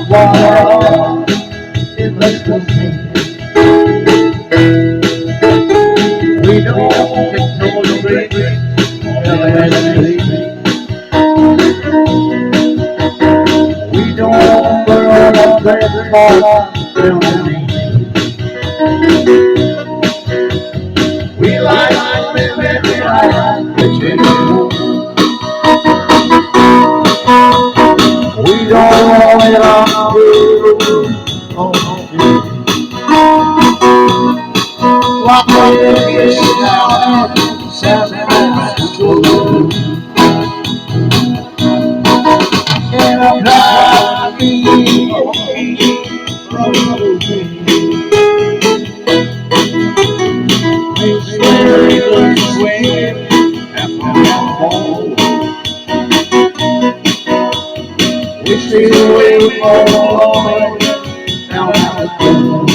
Water is less than me. We don't take no breaks, we don't burn up that bar. We like living, we like pitching. We don't want it on the road. Walk down San Francisco, and I'm driving from Muskogee. It's very good swing after home. We still wait for down the road.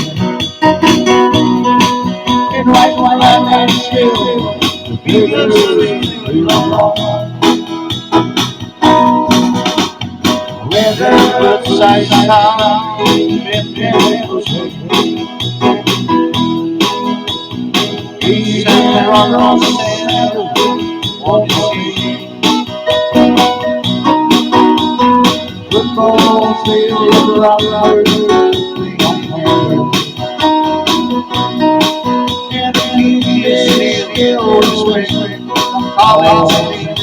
And right while I'm still, the Beatles we belong. Where the woodside town east and on the sand, won't you see? Football field around and the music still swing college.